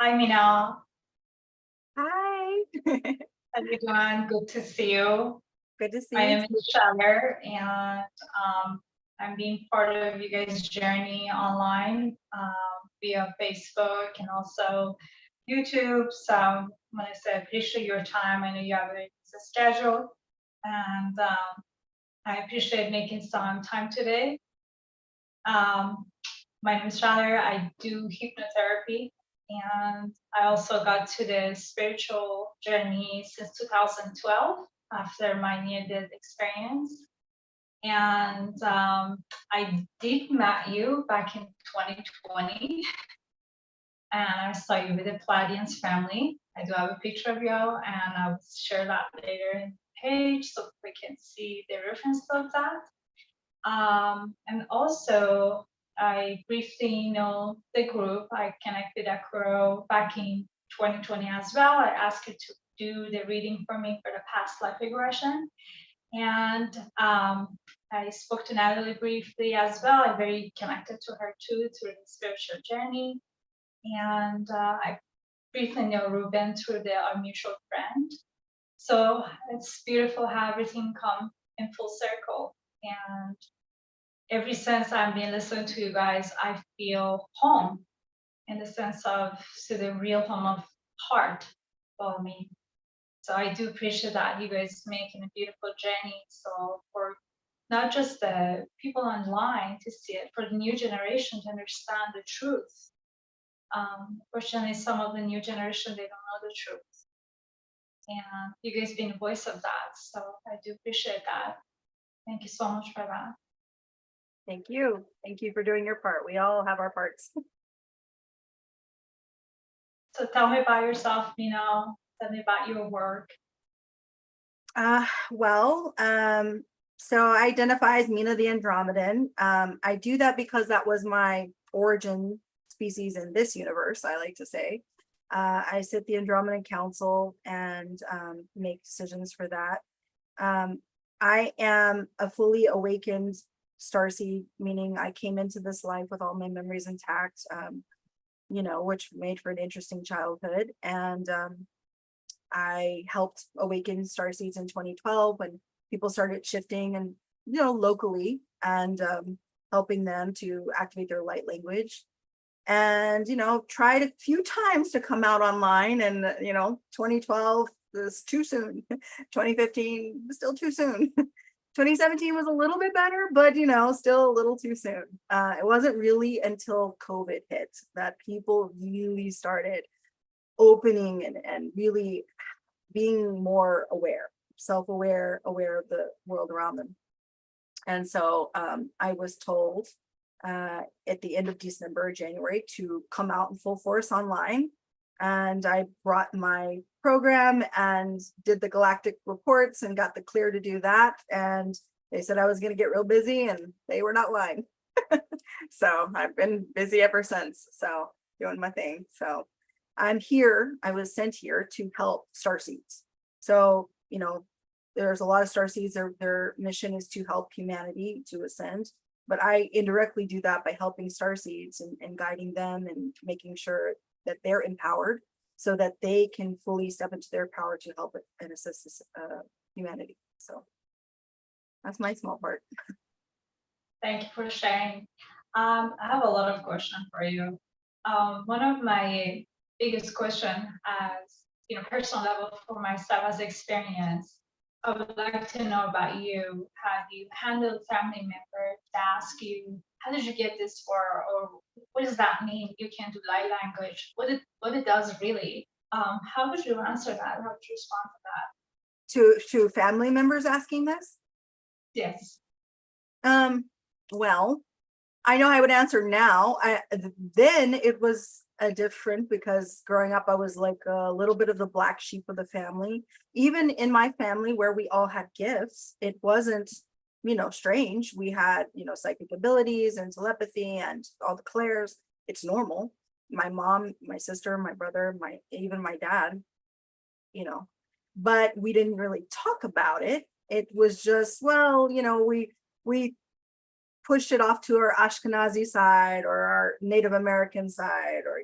Hi, Mina. Hi. How you doing? Good to see you. Good to My see you name too. is Sheller, and I'm being part of you guys' journey online via Facebook and also YouTube. So I want to say I appreciate your time. I know you have a busy schedule, and I appreciate making some time today. Um, my name is Sheller. I do hypnotherapy, and I also got to the spiritual journey since 2012 after my near-death experience. And I did met you back in 2020, and I saw you with the Palladians family. I do have a picture of you, and I will share that later in the page so we can see the reference of that. And also, I briefly know the group. I connected Akuro back in 2020 as well. I asked her to do the reading for me for the past life regression. And I spoke to Natalie briefly as well. I'm very connected to her too through the spiritual journey. And I briefly know Ruben through our mutual friend. So it's beautiful how everything come in full circle. And ever since I've been listening to you guys, I feel home in the sense of to the real home of heart for me. So I do appreciate that you guys making a beautiful journey. So for not just the people online to see it, for the new generation to understand the truth. Fortunately, some of the new generation, they don't know the truth. And you guys being a voice of that. So I do appreciate that. Thank you so much for that. Thank you. Thank you for doing your part. We all have our parts. So tell me about yourself, tell me about your work. Well, so I identify as Mina the Andromedan. I do that because that was my origin species in this universe, I like to say. I sit the Andromedan Council and make decisions for that. I am a fully awakened starseed, meaning I came into this life with all my memories intact, which made for an interesting childhood. And I helped awaken starseeds in 2012 when people started shifting and, locally and helping them to activate their light language. And, tried a few times to come out online and, 2012 was too soon. 2015 was still too soon. 2017 was a little bit better, but, still a little too soon. It wasn't really until COVID hit that people really started opening and really being more aware, self-aware, aware of the world around them. And so I was told at the end of December, January, to come out in full force online. And I brought my program and did the galactic reports and got the clear to do that. And they said I was going to get real busy, and they were not lying. So I've been busy ever since. So doing my thing. So I'm here. I was sent here to help starseeds. So, there's a lot of starseeds. Their mission is to help humanity to ascend. But I indirectly do that by helping starseeds and guiding them and making sure that they're empowered so that they can fully step into their power to help it and assist humanity. So that's my small part. Thank you for sharing. I have a lot of questions for you. One of my biggest question as personal level for myself as experience, I would like to know about you. Have you handled family members to ask you, how did you get this far, or what does that mean? You can do light language. What it does really? How would you answer that? How would you respond to that? To family members asking this? Yes. Well, I know I would answer now. Then it was different because growing up, I was like a little bit of the black sheep of the family. Even in my family where we all had gifts, it wasn't, strange. We had, psychic abilities and telepathy and all the clairs. It's normal. My mom, my sister, my brother, even my dad, but we didn't really talk about it. It was just, well, we pushed it off to our Ashkenazi side or our Native American side, or,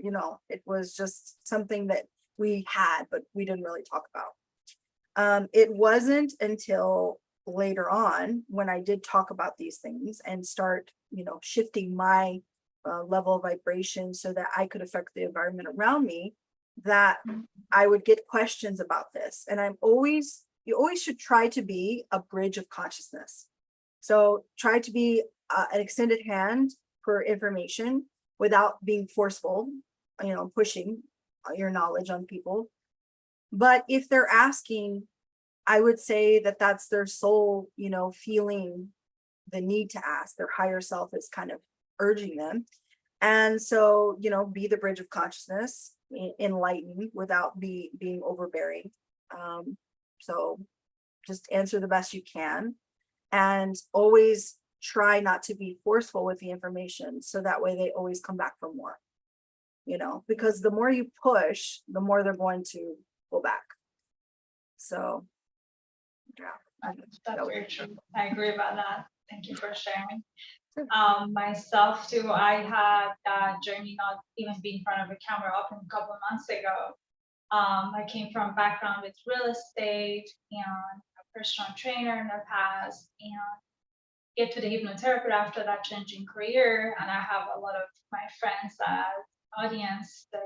it was just something that we had, but we didn't really talk about. It wasn't until later on when I did talk about these things and start, shifting my level of vibration so that I could affect the environment around me, that I would get questions about this. And you always should try to be a bridge of consciousness. So try to be an extended hand for information without being forceful, pushing your knowledge on people. But if they're asking, I would say that that's their soul, feeling the need to ask. Their higher self is kind of urging them. And so, be the bridge of consciousness, enlighten without being overbearing. So just answer the best you can, and always try not to be forceful with the information. So that way they always come back for more, because the more you push, the more they're going to go back. So, yeah. That's very true. I agree about that. Thank you for sharing. Sure. Myself too, I had that journey not even being in front of a camera up a couple of months ago. I came from a background with real estate and a personal trainer in the past, and get to the hypnotherapist after that changing career. And I have a lot of my friends that audience, they're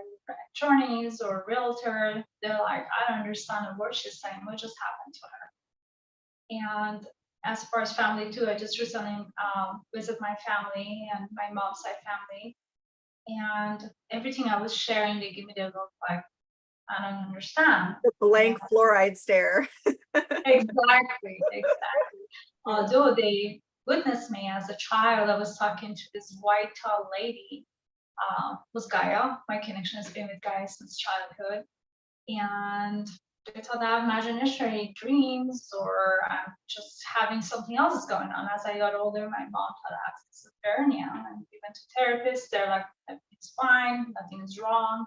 attorneys or realtor. They're like, I don't understand a word she's saying. What just happened to her? And as far as family too, I just recently visit my family and my mom's side family, and everything I was sharing, they give me the look like, I don't understand. The blank fluoride stare. Exactly. Although they witnessed me as a child, I was talking to this white tall lady, was Gaia. My connection has been with Gaia since childhood. And they thought I have imaginary dreams, or I'm just having something else going on. As I got older, my mom thought I had schizophrenia, and we went to therapists. They're like, everything's fine, nothing is wrong.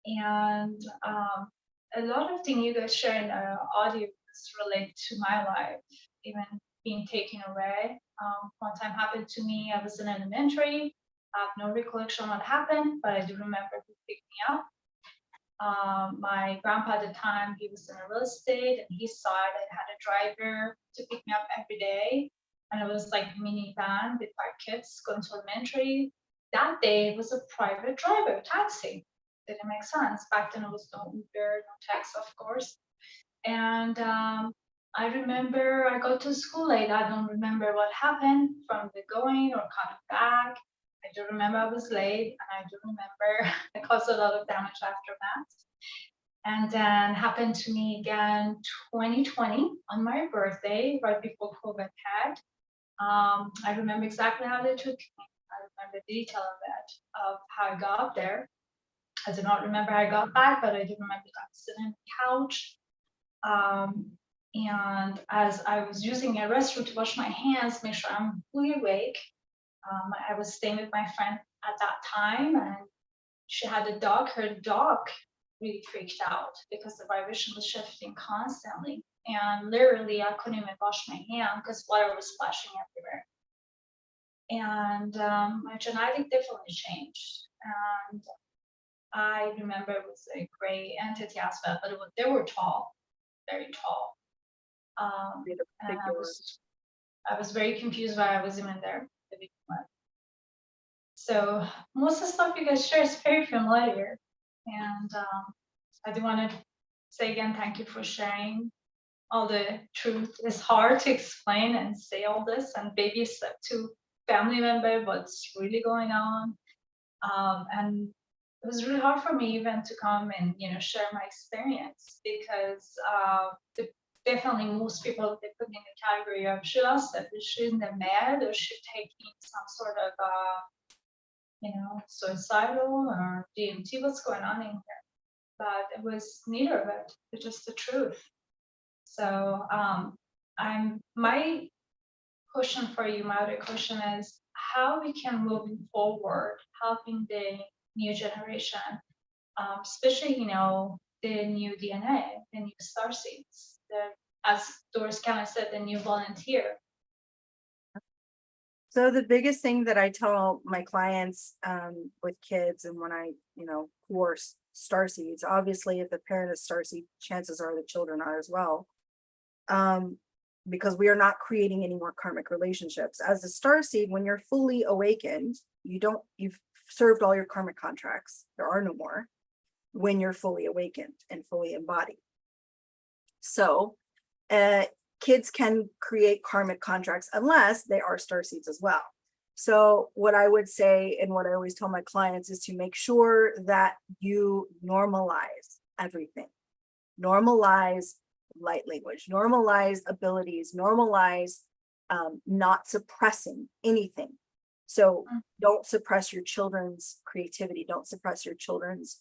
And a lot of things you guys share in the audio relate to my life, even being taken away. One time happened to me, I was in elementary. I have no recollection what happened, but I do remember who picked me up. My grandpa at the time, he was in real estate, and he saw it. I had a driver to pick me up every day, and it was like a minivan with 5 kids going to elementary. That day it was a private driver, taxi. Didn't make sense. Back then it was no Uber, no taxi, of course. And I remember I got to school late. I don't remember what happened from the going or coming back. I do remember I was late, and I do remember I caused a lot of damage after that. And then happened to me again 2020 on my birthday, right before COVID hit. I remember exactly how they took me. I remember the detail of it, of how I got there. I do not remember how I got back, but I do remember I was sitting on the couch. And as I was using a restroom to wash my hands, make sure I'm fully awake, I was staying with my friend at that time, and she had a dog. Her dog really freaked out because the vibration was shifting constantly. And literally, I couldn't even wash my hand because water was splashing everywhere. And my genetic definitely changed. And I remember it was a gray entity aspect, but they were tall, very tall. And I was very confused why I was even there. So most of the stuff you guys share is very familiar. And I do want to say again, thank you for sharing all the truth. It's hard to explain and say all this and baby step to family member what's really going on. And it was really hard for me even to come and share my experience, because definitely most people, they put me in the category of she lost it, she's in the mad, or she's taking some sort of suicidal or DMT, what's going on in here. But it was neither of it. It's just the truth. So my question for you, my other question is how we can moving forward, helping the new generation, especially the new DNA, the new star seeds, as Doris Cannon said, the new volunteer. So the biggest thing that I tell my clients with kids, and when I, who are starseeds, obviously if the parent is starseed, chances are the children are as well. Because we are not creating any more karmic relationships. As a starseed, when you're fully awakened, you've served all your karmic contracts. There are no more when you're fully awakened and fully embodied. So kids can create karmic contracts unless they are starseeds as well. So what I would say, and what I always tell my clients, is to make sure that you normalize everything. Normalize light language, normalize abilities, normalize not suppressing anything. So don't suppress your children's creativity. Don't suppress your children's,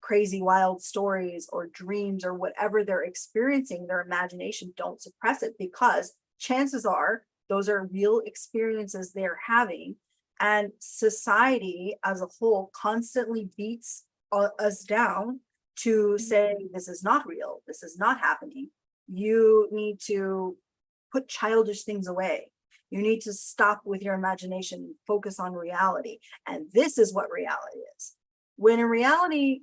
crazy wild stories or dreams or whatever they're experiencing, their imagination. Don't suppress it, because chances are those are real experiences they're having, and society as a whole constantly beats us down to say this is not real, this is not happening. You need to put childish things away. You need to stop with your imagination, focus on reality, and this is what reality is, when in reality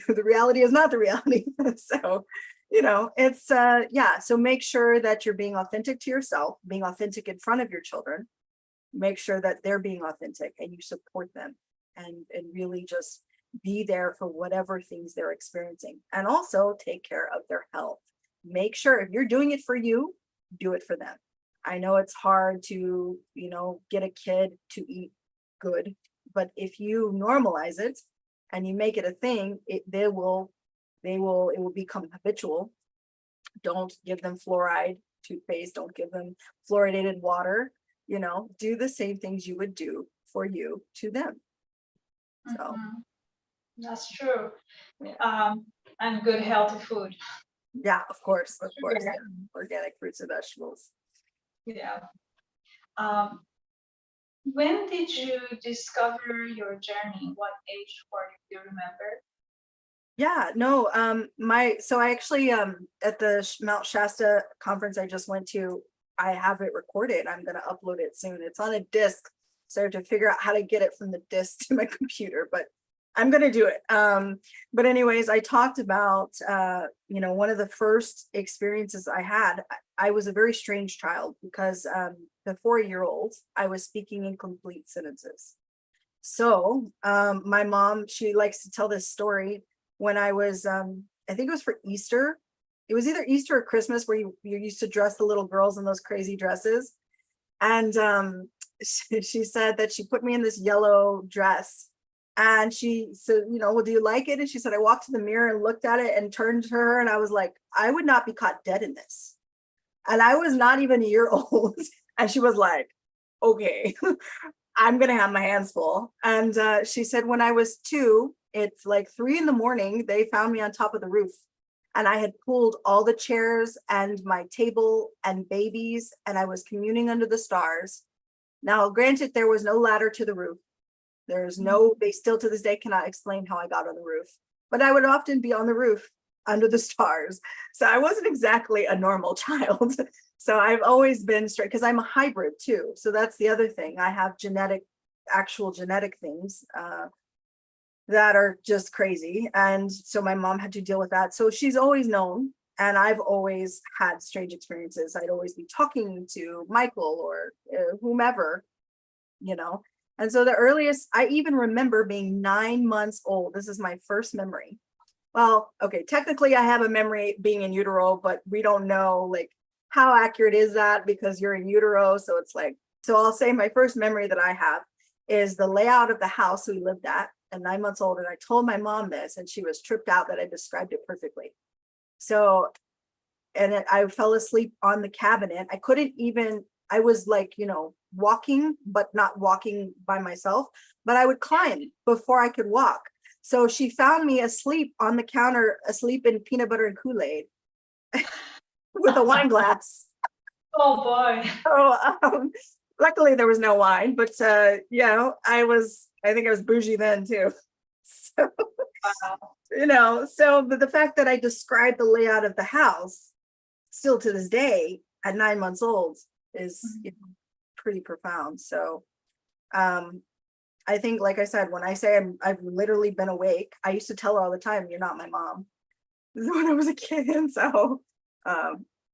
the reality is not the reality. So, it's so make sure that you're being authentic to yourself, being authentic in front of your children. Make sure that they're being authentic and you support them, and really just be there for whatever things they're experiencing, and also take care of their health. Make sure if you're doing it for you, do it for them. I know it's hard to, get a kid to eat good, but if you normalize it and you make it a thing, it will become habitual. Don't give them fluoride toothpaste, don't give them fluoridated water, do the same things you would do for you to them. So that's true. yeah. And good healthy food. Yeah, of course. Yeah. Yeah. Organic fruits and vegetables. Yeah. When did you discover your journey? What age were you? Do you remember? Yeah, no, so I actually, at the Mount Shasta conference I just went to, I have it recorded. I'm going to upload it soon. It's on a disc. So I have to figure out how to get it from the disc to my computer, but I'm going to do it. But anyways, I talked about, one of the first experiences I had. I was a very strange child because the 4-year-old, I was speaking in complete sentences. So my mom, she likes to tell this story. When I was, I think it was for Easter. It was either Easter or Christmas, where you used to dress the little girls in those crazy dresses. And she said that she put me in this yellow dress. And she said, well, do you like it? And she said, I walked to the mirror and looked at it and turned to her. And I was like, I would not be caught dead in this. And I was not even a year old. And she was like, okay, I'm going to have my hands full. And she said, when I was 2, it's like 3 a.m, they found me on top of the roof, and I had pulled all the chairs and my table and babies, and I was communing under the stars. Now, granted, there was no ladder to the roof. They still to this day cannot explain how I got on the roof, but I would often be on the roof under the stars. So I wasn't exactly a normal child. So I've always been straight, because I'm a hybrid too. So that's the other thing. I have actual genetic things that are just crazy. And so my mom had to deal with that. So she's always known, and I've always had strange experiences. I'd always be talking to Michael or whomever, And so the earliest, I even remember being 9 months old. This is my first memory. Well, okay, technically I have a memory being in utero, but we don't know how accurate is that, because you're in utero. So it's so I'll say my first memory that I have is the layout of the house we lived at 9 months old. And I told my mom this, and she was tripped out that I described it perfectly. So, and I fell asleep on the cabinet. I was walking, but not walking by myself, but I would climb before I could walk. So she found me asleep on the counter, asleep in peanut butter and Kool-Aid with a wine glass. Oh boy. So luckily there was no wine, but I think I was bougie then too. So, wow. But the fact that I described the layout of the house still to this day at 9 months old is, pretty profound. So I think, like I said, when I say I've literally been awake, I used to tell her all the time, "You're not my mom." This is when I was a kid, and so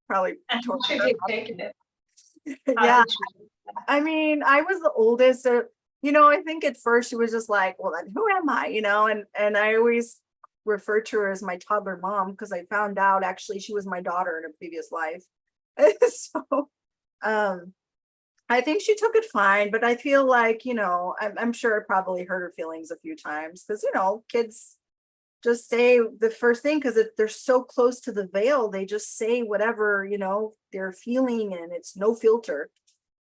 probably And totally. how should you take it? How Yeah, did you- I mean, I was the oldest, so I think at first she was just like, "Well, then who am I?" And I always referred to her as my toddler mom because I found out actually she was my daughter in a previous life. So um I think she took it fine, but I feel like, I'm sure it probably hurt her feelings a few times because, kids just say the first thing because they're so close to the veil. They just say whatever, they're feeling, and it's no filter.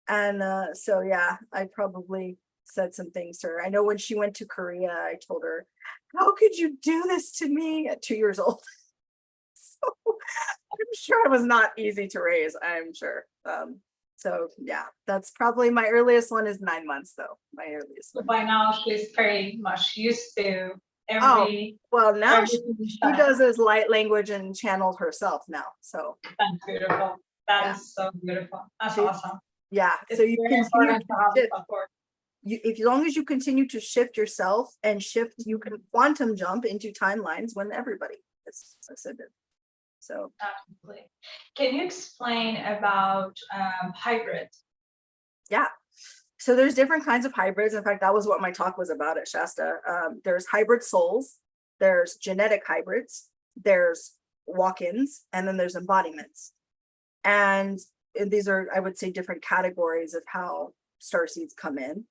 And so, yeah, I probably said some things to her. I know when she went to Korea, I told her, "How could you do this to me?" at 2 years old. So I'm sure it was not easy to raise, I'm sure. So yeah, that's probably my earliest one is 9 months though. My earliest So one. by now she's pretty much used to Oh, every well, now everything she that- does as light language and channels herself now. So That's beautiful. That yeah, is so beautiful. That's she, awesome. yeah. It's So you very continue important to to have shift. support. If as long as you continue to shift yourself and shift, you can quantum jump into timelines when everybody is ascended. So Absolutely. Can you explain about hybrid? yeah. So there's different kinds of hybrids. In fact, that was what my talk was about at Shasta. There's hybrid souls, there's genetic hybrids, there's walk-ins, and then there's embodiments. And these are, I would say, different categories of how starseeds come in.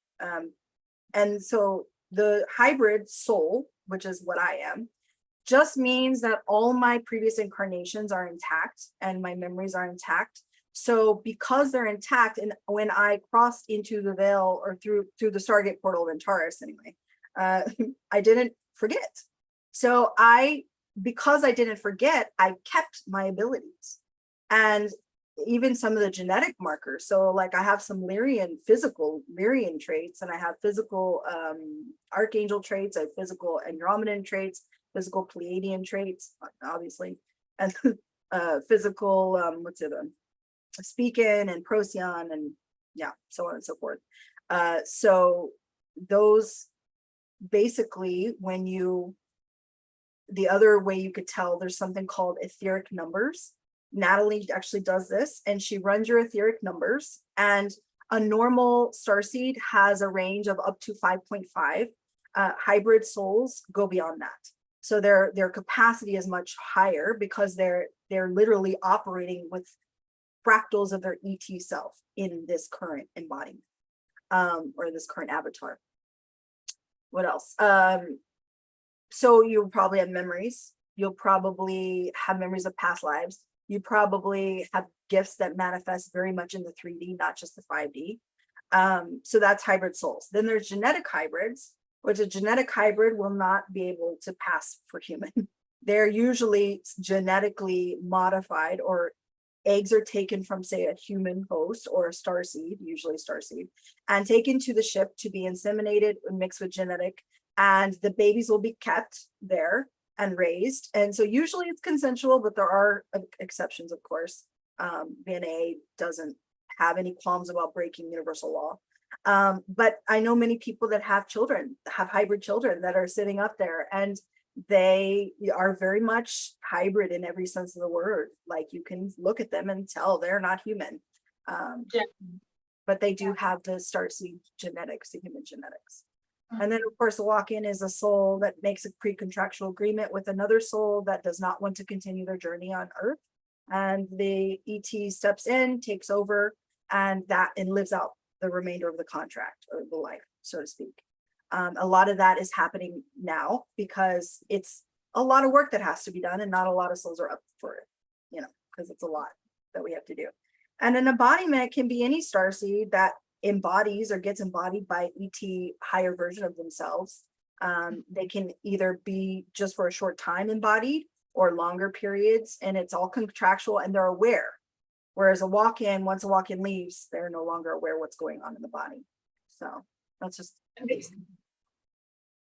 And so the hybrid soul, which is what I am, just means that all my previous incarnations are intact and my memories are intact. So because they're intact, and when I crossed into the veil or through the Stargate portal of Antares anyway, I didn't forget. So because I didn't forget, I kept my abilities and even some of the genetic markers. So like I have some physical Lyrian traits, and I have physical Archangel traits, I have physical Andromedan traits, physical Pleiadian traits, obviously, and physical, Speakin and Procyon, and yeah, so on and so forth. So those basically, the other way you could tell, there's something called etheric numbers. Natalie actually does this, and she runs your etheric numbers, and a normal starseed has a range of up to 5.5. Hybrid souls go beyond that. So their capacity is much higher because they're literally operating with fractals of their ET self in this current embodiment, or this current avatar. What else? So you'll probably have memories. You'll probably have memories of past lives. You probably have gifts that manifest very much in the 3D, not just the 5D. So that's hybrid souls. Then there's genetic hybrids, which a genetic hybrid will not be able to pass for human. They're usually genetically modified, or eggs are taken from, say, a human host or a starseed, usually starseed, and taken to the ship to be inseminated and mixed with genetic, and the babies will be kept there and raised. And so usually it's consensual, but there are exceptions, of course. VNA doesn't have any qualms about breaking universal law. But I know many people that have hybrid children that are sitting up there, and they are very much hybrid in every sense of the word. Like you can look at them and tell they're not human. Yeah. But they do have the starseed genetics, the human genetics. Mhm. And then, of course, a walk-in is a soul that makes a pre-contractual agreement with another soul that does not want to continue their journey on Earth. And the ET steps in, takes over, and lives out the remainder of the contract, or the life, so to speak. A lot of that is happening now because it's a lot of work that has to be done, and not a lot of souls are up for it, because it's a lot that we have to do. And an embodiment can be any starseed that embodies or gets embodied by ET higher version of themselves. They can either be just for a short time embodied or longer periods, and it's all contractual and they're aware. Whereas a walk-in, once a walk-in leaves, they're no longer aware what's going on in the body. So that's just basic.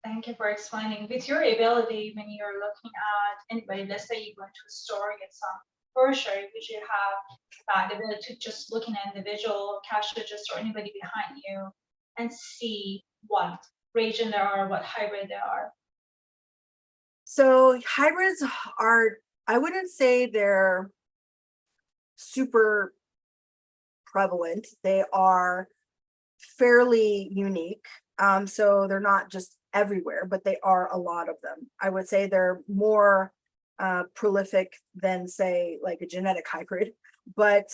Thank you for explaining. With your ability, when you're looking at anybody, let's say you go into a store, get some for sure, you should have the ability to just look in an individual cash register or anybody behind you and see what region there are, what hybrid there are. So hybrids are, I wouldn't say they're super prevalent. They are fairly unique. So they're not just everywhere, but they are a lot of them. I would say they're more prolific than, say, like a genetic hybrid. But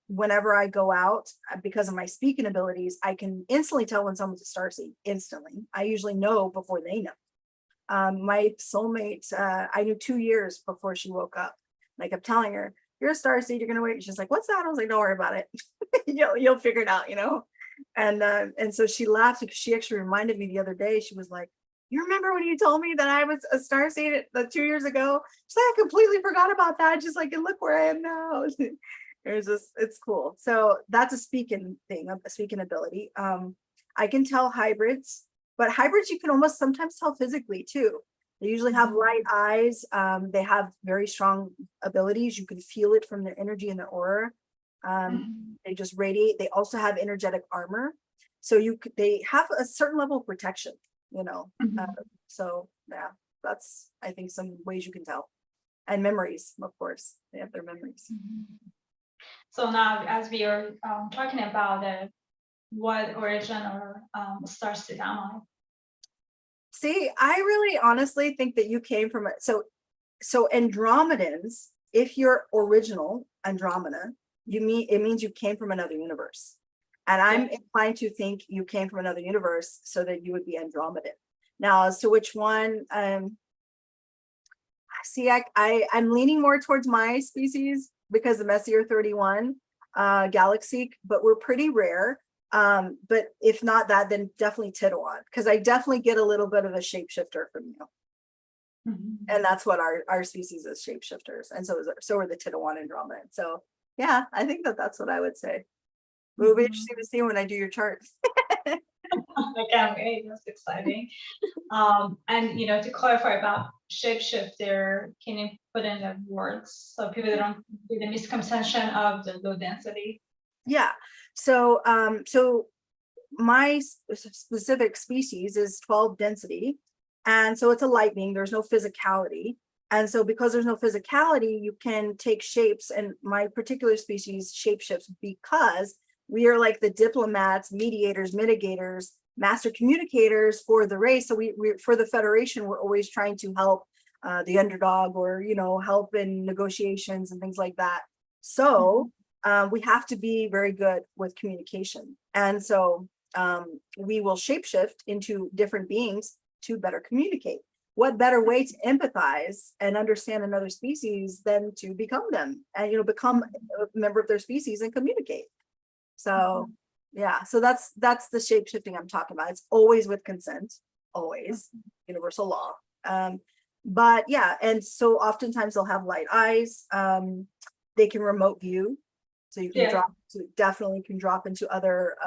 whenever I go out, because of my speaking abilities, I can instantly tell when someone's a starseed. Instantly, I usually know before they know. My soulmate, I knew 2 years before she woke up. And I kept telling her, "You're a starseed. You're gonna wait." She's like, "What's that?" I was like, "Don't worry about it. You'll figure it out, you know." And so she laughed because she actually reminded me the other day. She was like, "You remember when you told me that I was a starseed 2 years ago?" She's like, "I completely forgot about that. Just like, and look where I am now." It's cool. So that's a speaking thing, a speaking ability. I can tell hybrids, but hybrids you can almost sometimes tell physically too. They usually have light eyes. They have very strong abilities. You can feel it from their energy and their aura. They just radiate. They also have energetic armor, so they have a certain level of protection, you know. So yeah, that's, I think, some ways you can tell. And memories, of course, they have their memories. So now, as we are talking about it, what origin or starseed am I? See, I really honestly think that you came from it. So Andromedans, if you're original Andromeda, it means you came from another universe. And I'm inclined to think you came from another universe so that you would be Andromedan. Now, as to which one, see, I'm leaning more towards my species because of Messier 31 galaxy, but we're pretty rare. But if not that, then definitely Titawan, because I definitely get a little bit of a shapeshifter from you. And that's what our species is, shapeshifters. And so are the Titawan Andromedan. So yeah, I think that's what I would say. It will be interesting to see when I do your chart. I can't wait. That's exciting. And to clarify about shapeshifter, can you put in the words so people that don't do the misconception of the low density? Yeah. So my specific species is 12 density. And so it's a light being, there's no physicality. And so because there's no physicality, you can take shapes, and my particular species shapeshifts because we are like the diplomats, mediators, mitigators, master communicators for the race. So we for the Federation, we're always trying to help the underdog, or help in negotiations and things like that. So we have to be very good with communication. And so we will shapeshift into different beings to better communicate. What better way to empathize and understand another species than to become them and become a member of their species and communicate. So yeah, so that's the shapeshifting I'm talking about. It's always with consent, always universal law. But yeah, and so oftentimes they'll have light eyes. They can remote view, so you can definitely can drop into other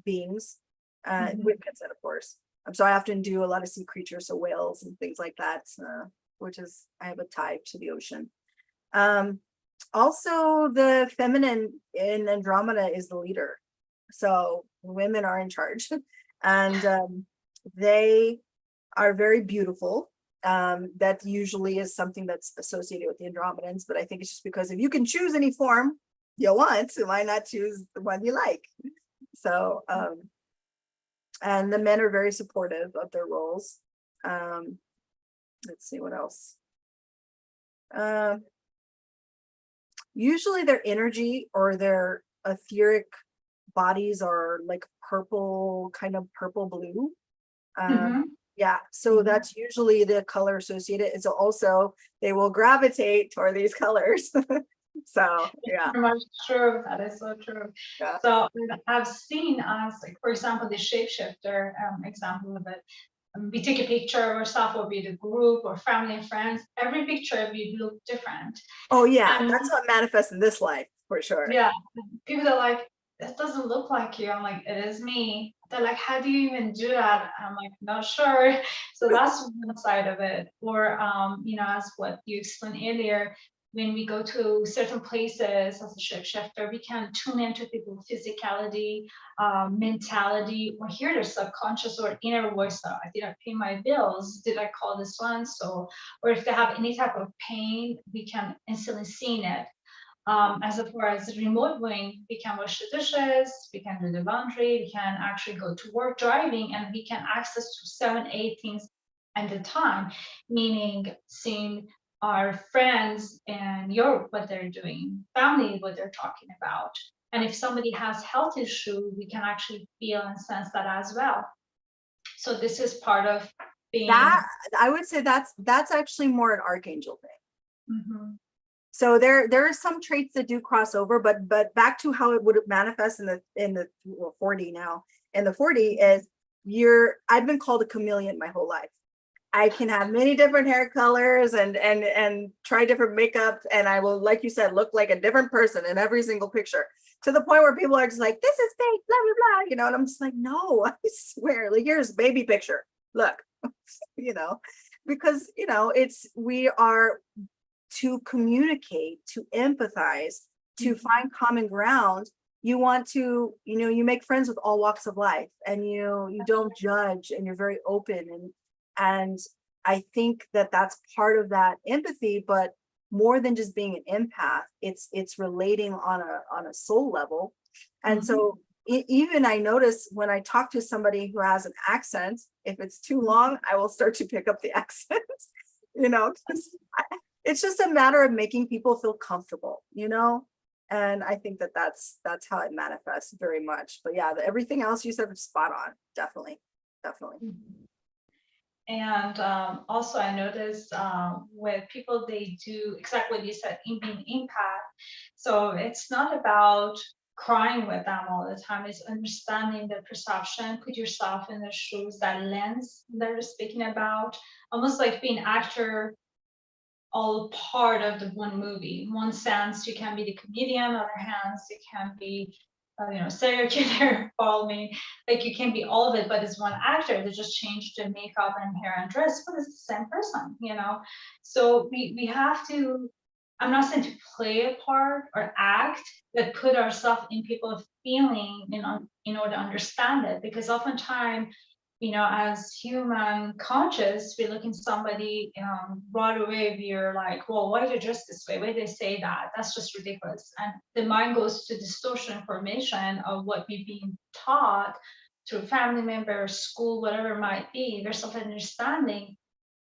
beings with consent, of course. So I often do a lot of sea creatures, so whales and things like that, which is, I have a tie to the ocean. Also, the feminine in Andromeda is the leader. So women are in charge, and they are very beautiful. That usually is something that's associated with the Andromedans, but I think it's just because if you can choose any form you want, so why not choose the one you like? So and the men are very supportive of their roles. Let's see what else. Usually their energy or their etheric bodies are like purple, kind of purple blue. Yeah, so that's usually the color associated. And so also they will gravitate toward these colors. So yeah, very much true. That is so true. yeah. So I've seen us, like, for example, the shapeshifter example of it. We take a picture or stuff, or be the group or family and friends. Every picture we look different. Oh yeah, that's what manifests in this life for sure. Yeah, people are like, "This doesn't look like you." I'm like, "It is me." They're like, "How do you even do that?" I'm like, "Not sure." So that's one side of it. Or as what you explained earlier, when we go to certain places as a shapeshifter, we can tune into people's physicality, mentality, or hear their subconscious or inner voice. Did I pay my bills? Did I call this one? So, or if they have any type of pain, we can instantly see it. As far as remote viewing, we can wash the dishes, we can do the laundry, we can actually go to work driving, and we can access to 7, 8 things at a time, meaning seeing our friends and what they're doing, family, what they're talking about. And if somebody has health issue, we can actually feel and sense that as well. So this is part of being That, I would say that's actually more an archangel thing. Mhm. So there are some traits that do cross over, but back to how it would manifest in the 40 now. In the 40 is I've been called a chameleon my whole life. I can have many different hair colors and try different makeup, and I will, like you said, look like a different person in every single picture, to the point where people are just like, this is fake, blah blah blah, you know, and I'm just like, no, I swear, like, here's a baby picture, look. You know, because we are to communicate, to empathize, to find common ground. You want to, you make friends with all walks of life, and you don't judge, and you're very open, and I think that that's part of that empathy. But more than just being an empath, it's relating on a soul level. And so even I notice when I talk to somebody who has an accent, if it's too long, I will start to pick up the accent. 'Cause it's just a matter of making people feel comfortable, and I think that that's how it manifests very much. But yeah, everything else you said was spot on. Definitely. And also, I noticed with people, they do exactly what you said, in being empath. So it's not about crying with them all the time. It's understanding the perception, put yourself in the shoes, that lens that you're speaking about, almost like being actor, all part of the one movie. In one sense, you can be the comedian. Other hands, you can be, serial killer. Follow me. Like, you can be all of it, but it's one actor. They just changed the makeup and hair and dress, but it's the same person. So we have to. I'm not saying to play a part or act, but put ourselves in people's feeling, in order to understand it. Because oftentimes, as human conscious, we look in somebody, right away, we're like, well, why they dress this way? Why they say that? That's just ridiculous. And the mind goes to distortion information of what we've been taught through family members, school, whatever it might be. There's some understanding.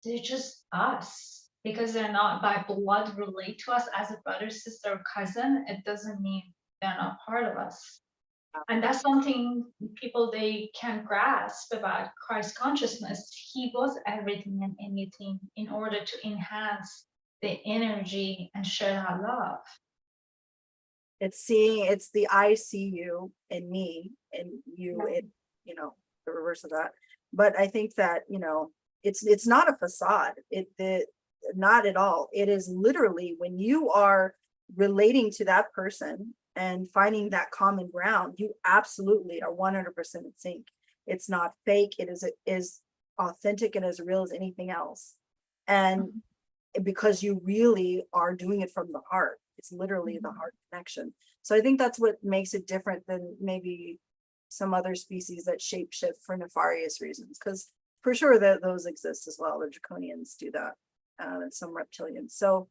They're just us. Because they're not by blood relate to us as a brother, sister, or cousin, it doesn't mean they're not part of us. And that's something people, they can grasp about Christ consciousness. He was everything and anything in order to enhance the energy and share that love. It's the I see you and me and you, the reverse of that. But I think that, it's not a facade. Not at all. It is literally when you are relating to that person and finding that common ground, you absolutely are 100% in sync. It's not fake. It is authentic and as real as anything else. And because you really are doing it from the heart, it's literally the heart connection. So I think that's what makes it different than maybe some other species that shapeshift for nefarious reasons. Because for sure that those exist as well. The draconians do that, and some reptilians. So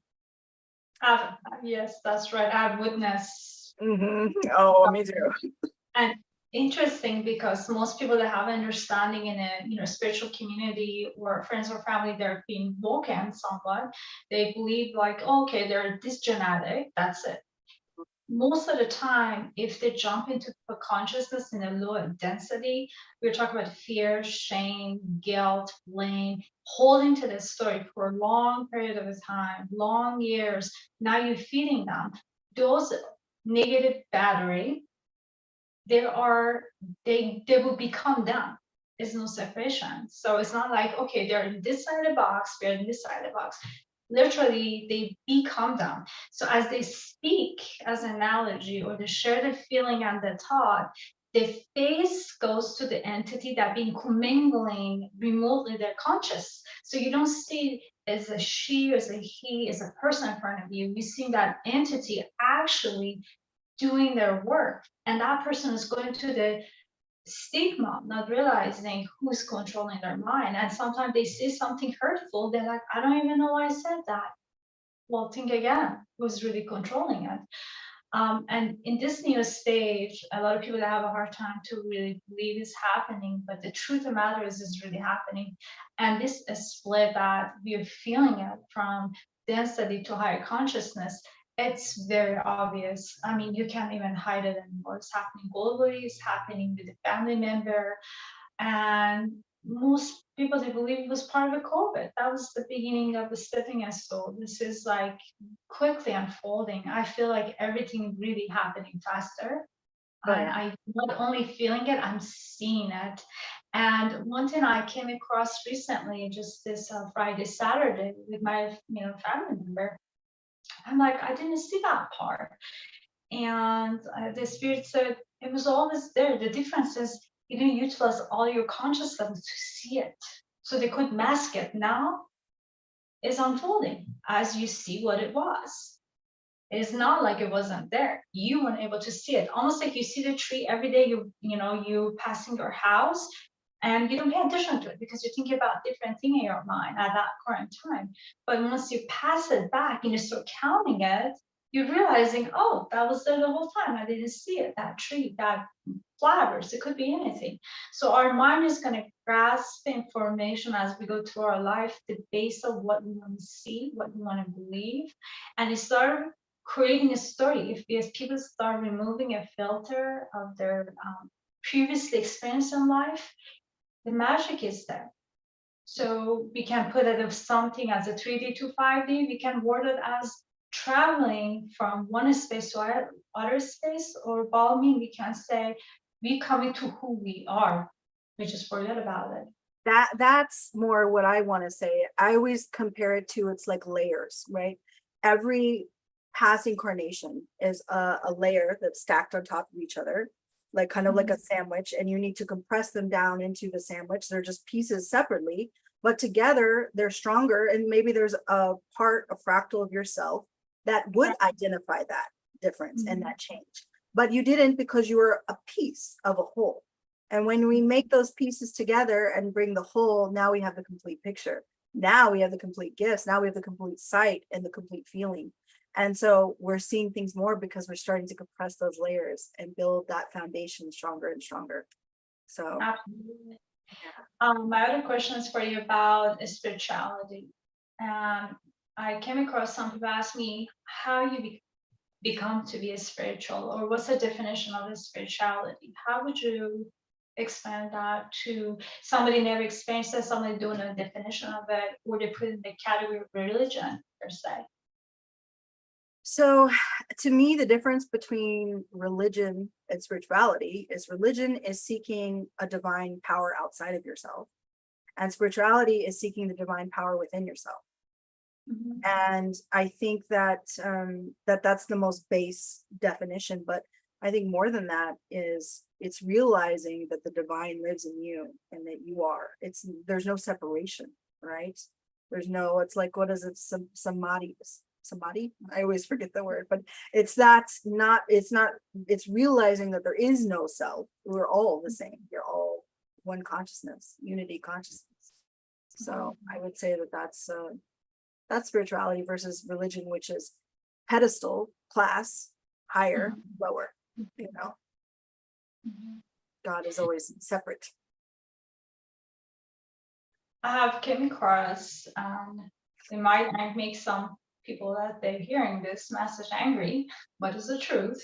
yes, that's right. I've witnessed. Oh, me too. And interesting, because most people that have understanding in a spiritual community or friends or family, they're being woken somewhat. They believe like, okay, they're this genetic, that's it. Most of the time, if they jump into the consciousness in a low density, we're talking about fear, shame, guilt, blame, holding to this story for a long period of time, long years. Now you're feeding them those negative battery. They will become them. There's no separation. So it's not like, okay, they're in this side of the box, we're in this side of the box. Literally, they become them. So as they speak as an analogy, or they share the feeling and the thought, the face goes to the entity that been commingling remotely their conscious. So you don't see is a she, is a he, is a person in front of you. You're seeing that entity actually doing their work. And that person is going to the stigma, not realizing who's controlling their mind. And sometimes they say something hurtful, they're like, I don't even know why I said that. Well, think again, who's really controlling it? And in this new stage, a lot of people have a hard time to really believe is happening, but the truth of the matter is it's really happening. And this is split that we're feeling it from density to higher consciousness. It's very obvious. I mean, you can't even hide it anymore. It's happening globally, it's happening with a family member. And most people, they believe it was part of the COVID. That was the beginning of the stepping stone. This is like quickly unfolding. I feel like everything really happening faster. Oh, And yeah. I'm not only feeling it, I'm seeing it. And one thing I came across recently, just this Friday, Saturday, with my family member, I'm like, I didn't see that part. And the spirit said it was always there. The difference is you didn't utilize all your conscious levels to see it. So they could mask it. Now it's unfolding as you see what it was. It's not like it wasn't there. You weren't able to see it. Almost like you see the tree every day, you passing your house and you don't pay attention to it because you're thinking about different thing in your mind at that current time. But once you pass it back and you start counting it, you're realizing, oh, that was there the whole time. I didn't see it, that tree, that flowers, it could be anything. So our mind is going to grasp information as we go through our life, the base of what we want to see, what we want to believe, and it start creating a story. If people start removing a filter of their previously experience in life, the magic is there. So we can put it of something as a 3D to 5D, we can word it as traveling from one space to other space, or Balmy, we can say we coming to who we are. We just forget about it. That's more what I want to say. I always compare it to, it's like layers, right? Every past incarnation is a layer that's stacked on top of each other, like kind of like a sandwich, and you need to compress them down into the sandwich. They're just pieces separately, but together they're stronger. And maybe there's a fractal of yourself that would identify that difference and that change, but you didn't, because you were a piece of a whole. And when we make those pieces together and bring the whole, now we have the complete picture. Now we have the complete gifts. Now we have the complete sight and the complete feeling. And so we're seeing things more because we're starting to compress those layers and build that foundation stronger and stronger. So Absolutely. My other question is for you about spirituality. I came across some people ask me how you become to be a spiritual, or what's the definition of a spirituality? How would you expand that to somebody never experienced it, somebody doing a definition of it, or they put it in the category of religion per se? So to me, the difference between religion and spirituality is religion is seeking a divine power outside of yourself, and spirituality is seeking the divine power within yourself. And I think that that's the most base definition. But I think more than that is it's realizing that the divine lives in you and that you are. There's no separation, right? There's no, it's like, what is it? Samadhi. I always forget the word, but it's realizing that there is no self. We're all the same. You're all one consciousness, unity consciousness. So I would say that that's spirituality versus religion, which is pedestal, class, higher, lower. God is always separate. I have came across, it might make some people that they're hearing this message angry, but it's the truth.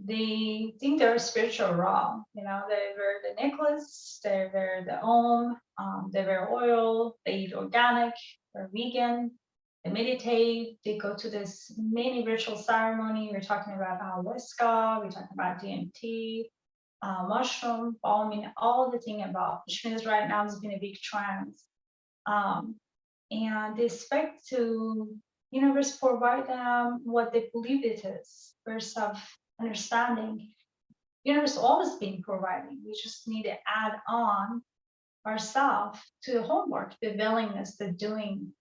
They think they're spiritual raw. They wear the necklace, they wear the om, they wear oil, they eat organic, they're vegan, they meditate, they go to this many ritual ceremony. We're talking about ayahuasca, we're talking about DMT, mushroom, balming, all the thing about, which means right now there's been a big trend. And they expect to universe provide them what they believe it is, versus of understanding. Universe always been providing. We just need to add on ourselves to the homework, the willingness, the doing,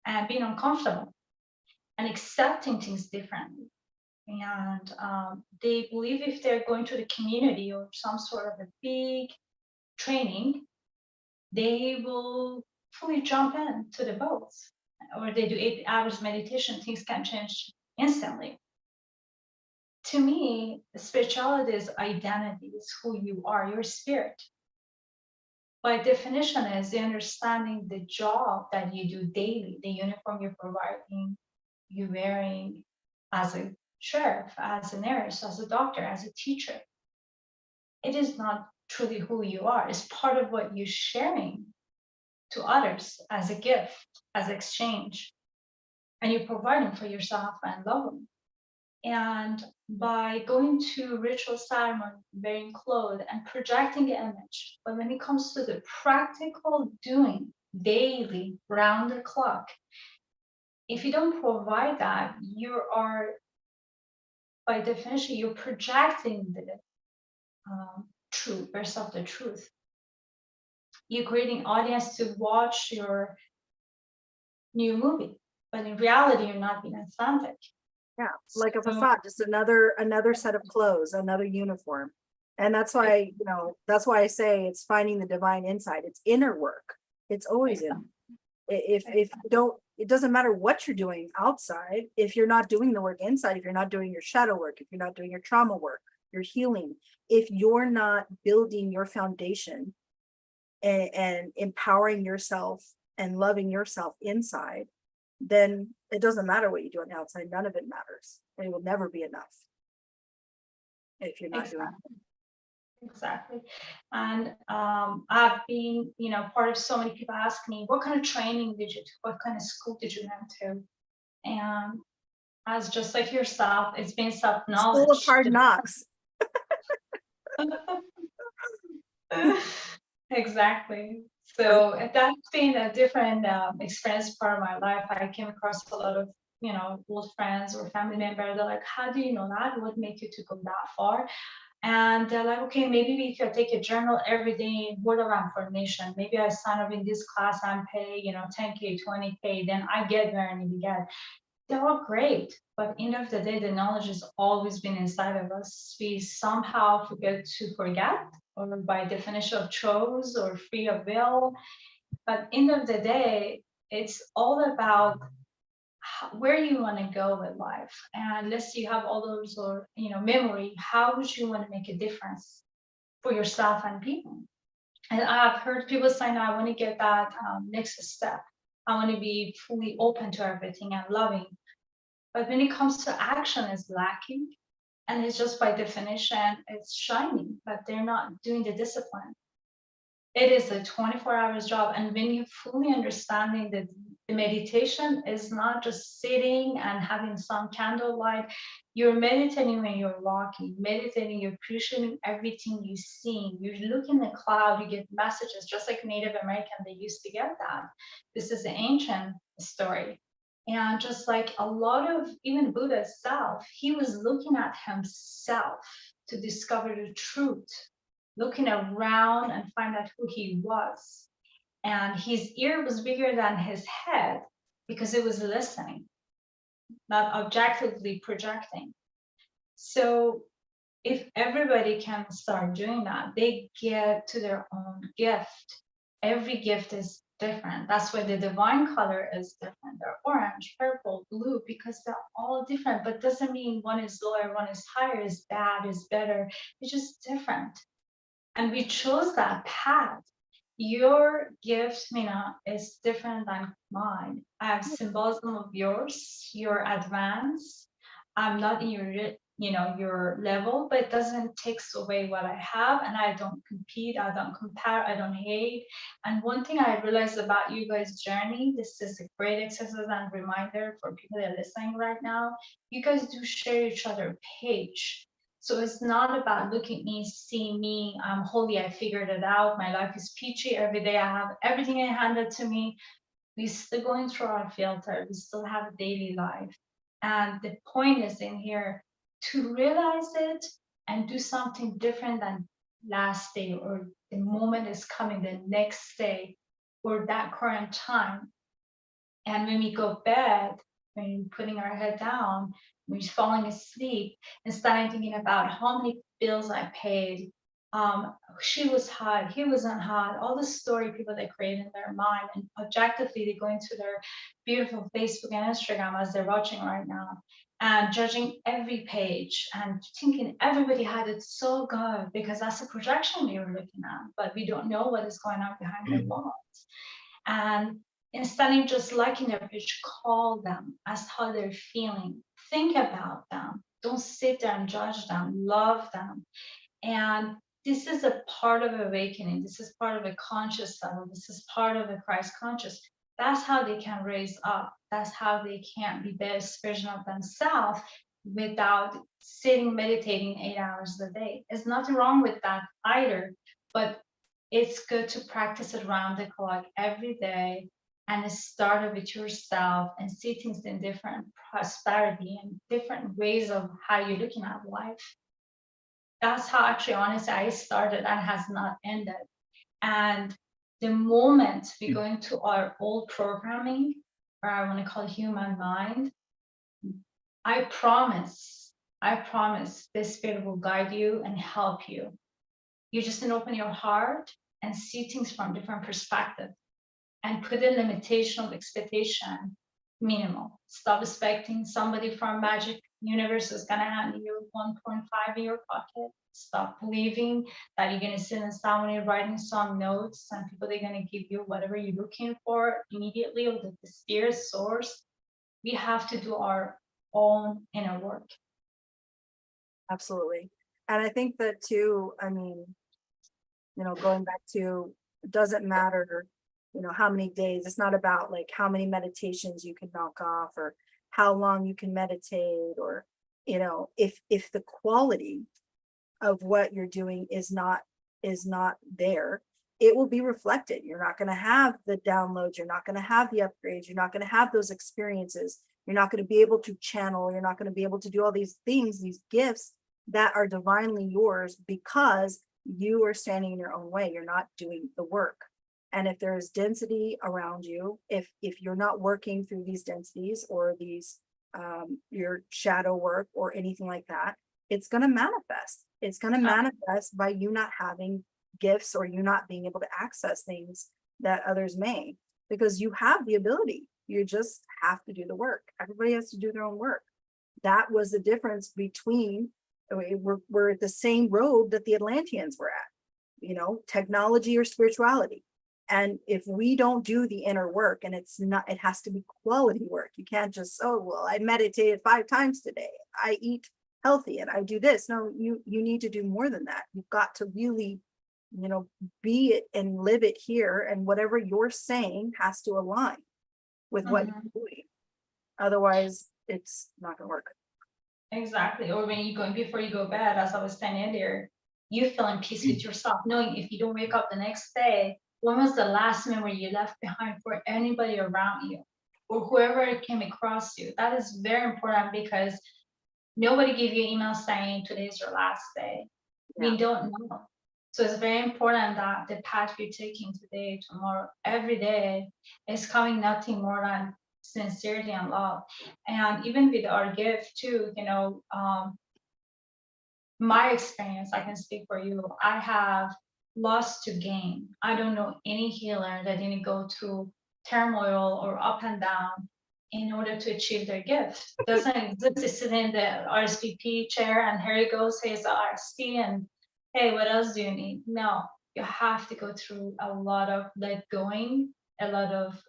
and being uncomfortable and accepting things differently. And they believe if they're going to the community or some sort of a big training, they will fully jump into the boats. Or they do 8 hours meditation, things can change instantly. To me, spirituality is identity, is who you are, your spirit. By definition, is the understanding the job that you do daily, the uniform you're providing, you're wearing as a sheriff, as a nurse, as a doctor, as a teacher. It is not truly who you are. It's part of what you're sharing to others as a gift, as exchange, and you're providing for yourself and loved ones. And by going to ritual ceremony, wearing clothes and projecting the image, but when it comes to the practical doing daily, round the clock, if you don't provide that, you are, by definition, you're projecting the truth versus of the truth. You're creating audience to watch your new movie, but in reality, you're not being authentic. Yeah, like a facade, just another set of clothes, another uniform. And that's why, that's why I say it's finding the divine inside. It's inner work. It's always in. If you don't, it doesn't matter what you're doing outside. If you're not doing the work inside, if you're not doing your shadow work, if you're not doing your trauma work, your healing, if you're not building your foundation and empowering yourself and loving yourself inside, then it doesn't matter what you do on the outside. None of it matters. It will never be enough if you're not doing it. Exactly. And I've been, part of so many people ask me, what kind of training did you do? What kind of school did you went to? And as just like yourself, it's been self-knowledge. School of hard knocks. Exactly. So that's been a different experience part of my life. I came across a lot of, old friends or family members. They're like, how do you know that? What made you to go that far? And they're like, okay, maybe if I take a journal every day, word of affirmation, maybe I sign up in this class and pay, 10K, 20K, then I get where I need to get. They're all great, but end of the day, the knowledge has always been inside of us. We somehow forget to forget, or by definition of chose or free of will. But end of the day, it's all about where you want to go with life. And let's say you have all those, or memory, how would you want to make a difference for yourself and people? And I've heard people saying, I want to get that next step. I want to be fully open to everything and loving. But when it comes to action, it's lacking. And it's just by definition, it's shining, but they're not doing the discipline. It is a 24-hour job. And when you fully understanding that the meditation is not just sitting and having some candlelight, you're meditating when you're walking, meditating, you're appreciating everything you see. You look in the cloud, you get messages, just like Native American, they used to get that. This is an ancient story. And just like a lot of even Buddha self, he was looking at himself to discover the truth, looking around and find out who he was. And his ear was bigger than his head because it was listening, not objectively projecting. So if everybody can start doing that, they get to their own gift. Every gift is different. That's why the divine color is different. They're orange, purple, blue, because they're all different, but doesn't mean one is lower, one is higher, is bad, is better. It's just different. And we chose that path. Your gift, Mina, is different than mine. I have symbolism of yours, your advance. I'm not in your level, but it doesn't take away what I have. And I don't compete, I don't compare, I don't hate. And one thing I realized about you guys' journey, this is a great exercise and reminder for people that are listening right now. You guys do share each other page. So it's not about look at me, see me, I'm holy, I figured it out, my life is peachy, every day I have everything handed to me. We're still going through our filter, we still have a daily life. And the point is in here to realize it and do something different than last day, or the moment is coming the next day, or that current time. And when we go to bed, when we're putting our head down, we're falling asleep, and starting thinking about how many bills I paid, she was hot, he wasn't hot, all the story people they create in their mind, and objectively they go into their beautiful Facebook and Instagram as they're watching right now, and judging every page and thinking everybody had it so good because that's a projection we were looking at, but we don't know what is going on behind the walls. And instead of just liking their page, call them, ask how they're feeling, think about them. Don't sit there and judge them, love them. And this is a part of awakening. This is part of a conscious level. This is part of a Christ conscious. That's how they can raise up. That's how they can be best version of themselves without sitting meditating 8 hours a day. There's nothing wrong with that either, but it's good to practice it around the clock every day, and start it with yourself and see things in different prosperity and different ways of how you're looking at life. That's how actually honestly I started and has not ended. And the moment we go into our old programming, or I want to call it human mind, I promise this spirit will guide you and help you. You just need to open your heart and see things from different perspective, and put a limitation of expectation minimal. Stop expecting somebody from magic universe is gonna hand you 1.5 in your pocket. Stop believing that you're gonna sit and sound when you're writing some notes and people are gonna give you whatever you're looking for immediately, or the spirit source. We have to do our own inner work. Absolutely. And I think that too, I mean, going back to, it doesn't matter, how many days, it's not about like how many meditations you can knock off, or how long you can meditate, or, if the quality of what you're doing is not there, it will be reflected. You're not going to have the downloads, you're not going to have the upgrades, you're not going to have those experiences, you're not going to be able to channel, you're not going to be able to do all these things, these gifts that are divinely yours, because you are standing in your own way. You're not doing the work. And if there is density around you, if you're not working through these densities, or these your shadow work or anything like that, it's going to manifest. It's going to manifest by you not having gifts, or you not being able to access things that others may, because you have the ability. You just have to do the work. Everybody has to do their own work. That was the difference between, we're at the same road that the Atlanteans were at, technology or spirituality. And if we don't do the inner work, and it has to be quality work. You can't just, oh, well, I meditated 5 times today, I eat healthy, and I do this. No, you need to do more than that. You've got to really, be it and live it here. And whatever you're saying has to align with what you're doing. Otherwise, it's not going to work. Exactly. Or when you go, before you go to bed, as I was saying earlier, you feel in peace with yourself, knowing if you don't wake up the next day, when was the last memory you left behind for anybody around you, or whoever came across you? That is very important, because nobody gave you an email saying today's your last day. Yeah. We don't know. So it's very important that the path you're taking today, tomorrow, every day is coming nothing more than sincerity and love. And even with our gift too, my experience, I can speak for you, I have lost to gain. I don't know any healer that didn't go through turmoil or up and down in order to achieve their gift. Doesn't exist to sit in the RSVP chair and here it goes, here's the RSP, and hey, what else do you need? No, you have to go through a lot of let going, a lot of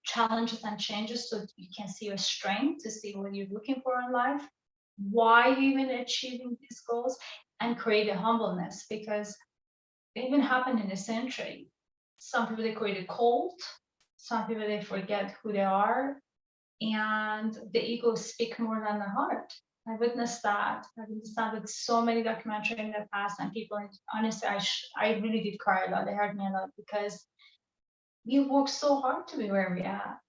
challenges and changes, so you can see your strength, to see what you're looking for in life, why you even achieving these goals, and create a humbleness, because it even happened in the century. Some people, they create a cult, some people, they forget who they are, and the ego speak more than the heart. I witnessed that. I witnessed that with so many documentaries in the past, and people, honestly, I really did cry a lot. They hurt me a lot, because we worked so hard to be where we are.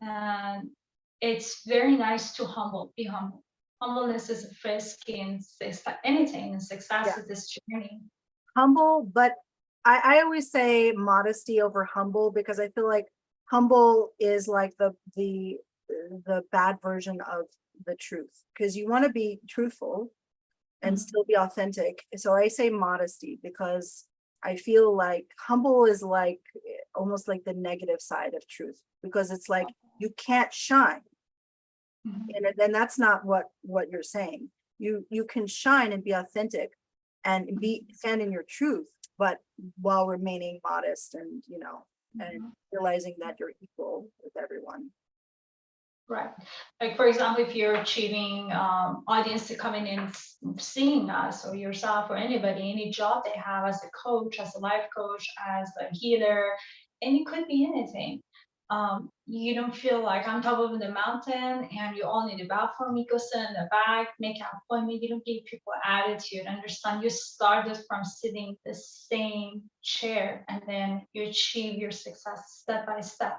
And it's very nice to be humble. Humbleness is a frisk in anything, in success Yeah. of this journey. humble, but I always say modesty over humble, because I feel like humble is like the bad version of the truth, because you want to be truthful and still be authentic. So I say modesty, because I feel like humble is like almost like the negative side of truth, because it's like you can't shine. And then that's not what you're saying. You can shine and be authentic and stand in your truth, but while remaining modest and and realizing that you're equal with everyone. Right. Like, for example, if you're achieving audience to come in and seeing us or yourself or anybody, any job they have as a coach, as a life coach, as a healer, and it could be anything. You don't feel like I'm top of the mountain and you all need to bow for me, go sit in the back, make an appointment. You don't give people attitude. Understand, you started from sitting the same chair and then you achieve your success step by step.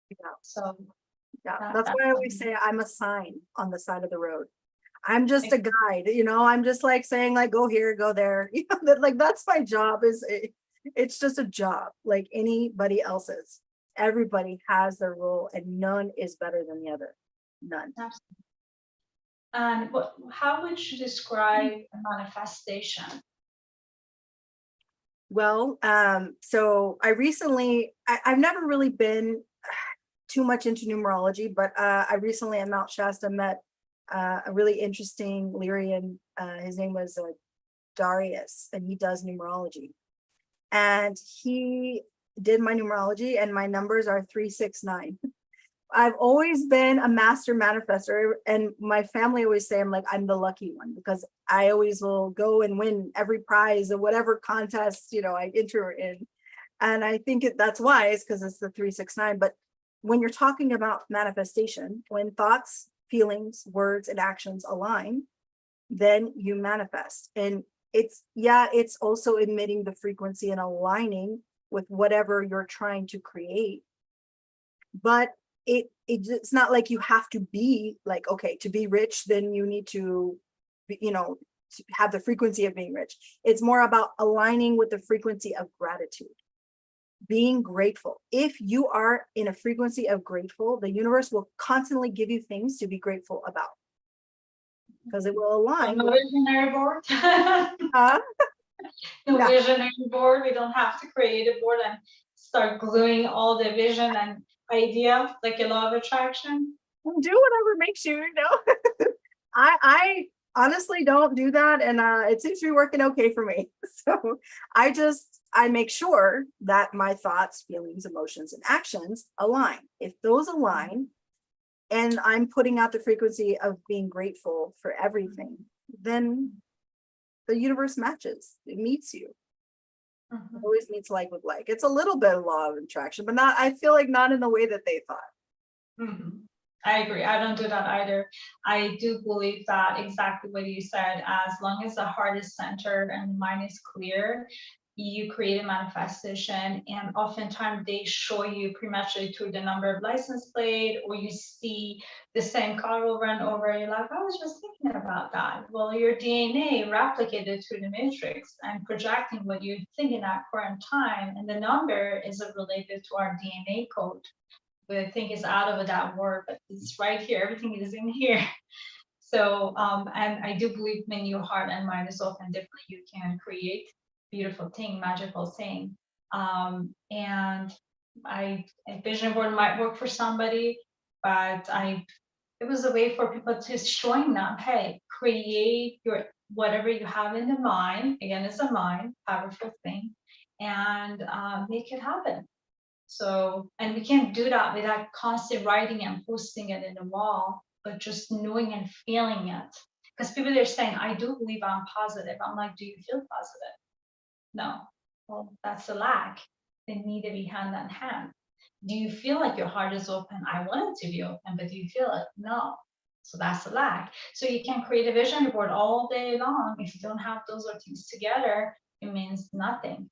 Yeah. So Yeah, that's why I always say I'm a sign on the side of the road. I'm just a guide, I'm just like saying like, go here, go there. Like that's my job. It's just a job like anybody else's. Everybody has their role and none is better than the other. None. absolutely. And how would you describe a manifestation? Well, so I've never really been too much into numerology, but I recently at Mount Shasta met a really interesting Lyrian. His name was Darius, and he does numerology. And he did my numerology, and my numbers are 369. I've always been a master manifestor, and my family always say I'm the lucky one, because I always will go and win every prize or whatever contest I enter in. And I think that's wise because it's the 369. But when you're talking about manifestation, when thoughts, feelings, words, and actions align, then you manifest. And it's also emitting the frequency and aligning with whatever you're trying to create. But it's not like you have to be like, okay, to be rich, then you need to to have the frequency of being rich. It's more about aligning with the frequency of gratitude, being grateful. If you are in a frequency of grateful, the universe will constantly give you things to be grateful about, because it will align. No visionary board. uh, No yeah. visionary board. We don't have to create a board and start gluing all the vision and idea like a law of attraction. Do whatever makes I honestly don't do that, and it seems to be working okay for me. So I make sure that my thoughts, feelings, emotions, and actions align. If those align, and I'm putting out the frequency of being grateful for everything, then the universe matches. It meets you. It always meets like with like. It's a little bit of law of attraction, but not. I feel like not in the way that they thought. I agree. I don't do that either. I do believe that exactly what you said, as long as the heart is centered and the mind is clear, you create a manifestation, and oftentimes they show you prematurely through the number of license plate, or you see the same car over and over. You're like, I was just thinking about that. Well, your DNA replicated through the matrix and projecting what you're thinking at current time, and the number is related to our DNA code. I think is out of that word, but it's right here. Everything is in here. So, and I do believe when your heart and mind is open, definitely you can create beautiful thing, magical thing. And a vision board might work for somebody, but it was a way for people to showing them, hey, create your whatever you have in the mind. Again, it's a mind, powerful thing, and make it happen. So, and we can't do that without constant writing and posting it in the wall, but just knowing and feeling it. Because people are saying, I do believe I'm positive. I'm like, do you feel positive? No. Well, that's a lack. They need to be hand in hand. Do you feel like your heart is open? I want it to be open, but do you feel it? No. So that's a lack. So you can create a vision board all day long. If you don't have those things together, it means nothing.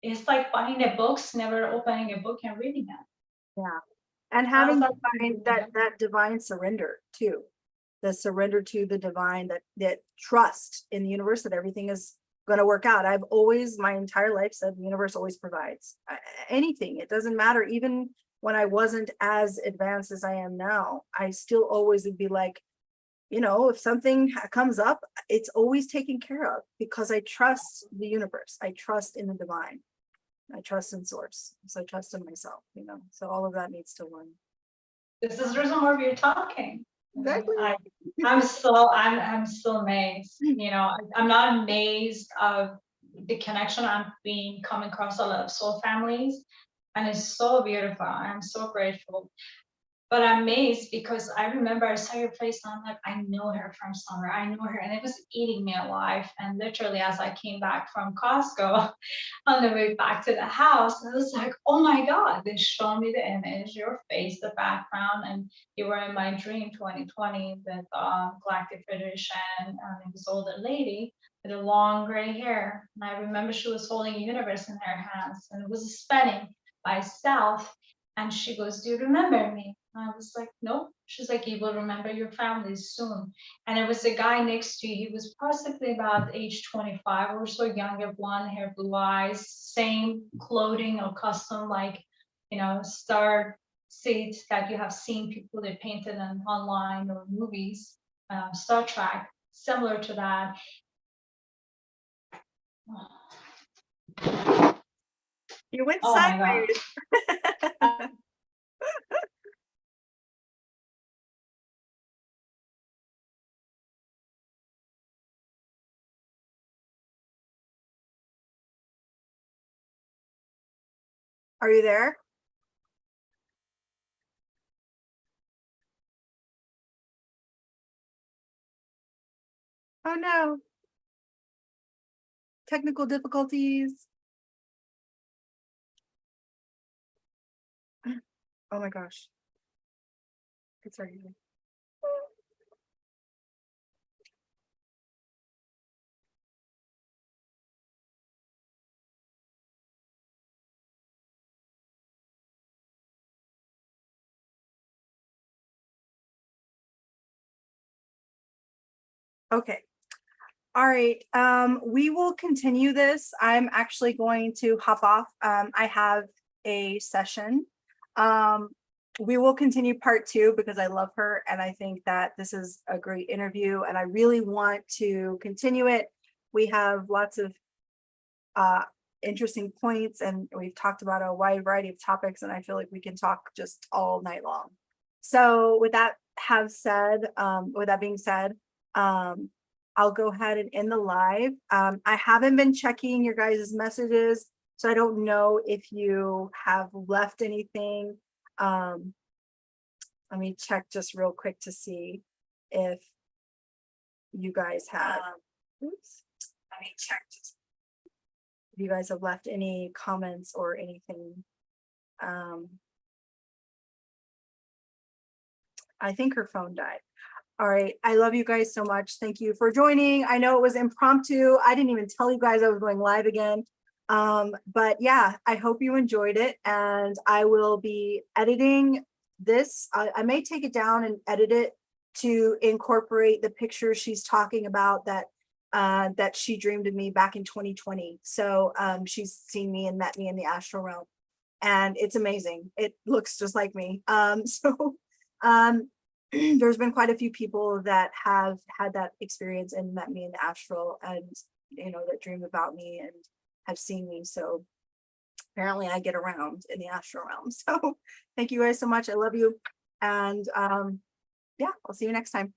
It's like buying a book, never opening a book and reading it. Yeah. And having that divine surrender too. The surrender to the divine, that trust in the universe that everything is going to work out. I've always, my entire life said the universe always provides anything. It doesn't matter. Even when I wasn't as advanced as I am now, I still always would be like, you know, if something comes up, it's always taken care of because I trust the universe. I trust in the divine. I trust in source. So I trust in myself, you know, so all of that needs to learn. This is the reason why we're talking. Exactly. I'm so amazed. You know, I'm not amazed of the connection I'm being coming across a lot of soul families, and it's so beautiful. I'm so grateful. But I'm amazed because I remember I saw your place and I'm like, I know her from somewhere. I know her, and it was eating me alive. And literally, as I came back from Costco on the way back to the house, I was like, oh my God, they showed me the image, your face, the background, and you were in my dream 2020 with Galactic Federation, and it was older lady with a long gray hair. And I remember she was holding a universe in her hands, and it was spinning by itself. And she goes, do you remember me? And I was like, nope. She's like, you will remember your family soon. And it was a guy next to you. He was possibly about age 25 or so, younger, blonde hair, blue eyes, same clothing or custom, like, you know, star seats that you have seen people that painted on online or movies, Star Trek, similar to that. You went Oh my God. sideways. Are you there? Oh no. Technical difficulties. Oh my gosh. It's already. Okay. All right. We will continue this. I'm actually going to hop off. I have a session. We will continue part 2 because I love her and I think that this is a great interview and I really want to continue it. We have lots of interesting points and we've talked about a wide variety of topics and I feel like we can talk just all night long. So with that being said, I'll go ahead and end the live. I haven't been checking your guys' messages, so I don't know if you have left anything. Let me check just real quick to see if you guys have. Oops. Let me check just if you guys have left any comments or anything. I think her phone died. All right. I love you guys so much. Thank you for joining. I know it was impromptu. I didn't even tell you guys I was going live again. But yeah, I hope you enjoyed it. And I will be editing this. I may take it down and edit it to incorporate the pictures she's talking about that she dreamed of me back in 2020. So she's seen me and met me in the astral realm. And it's amazing. It looks just like me. There's been quite a few people that have had that experience and met me in the astral and, you know, that dream about me and have seen me. So apparently I get around in the astral realm. So thank you guys so much. I love you. And yeah, I'll see you next time.